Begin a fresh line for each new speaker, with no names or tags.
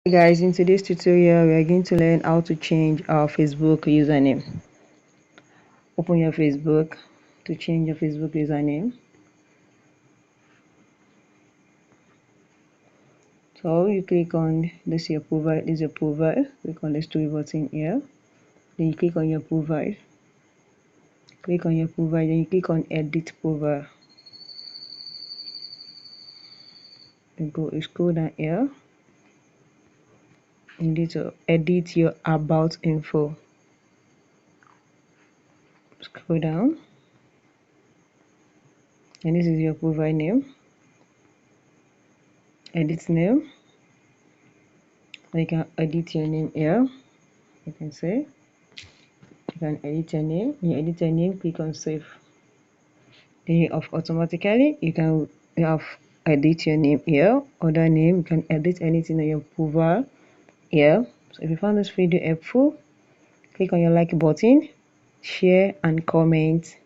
Hey guys, in today's tutorial we are going to learn how to change our Facebook username. Open your Facebook to change your Facebook username. So you click on this your profile, click on this three button here, then you click on your profile, then you click on edit profile. You scroll down here, you need to edit your about info. Scroll down, and this is your profile name, edit name. You can edit your name here. You can say you can edit your name. When you edit your name, click on save. Then automatically you can edit your name here, other name. You can edit anything on your profile here. So if you found this video helpful, click on your like button, share and comment.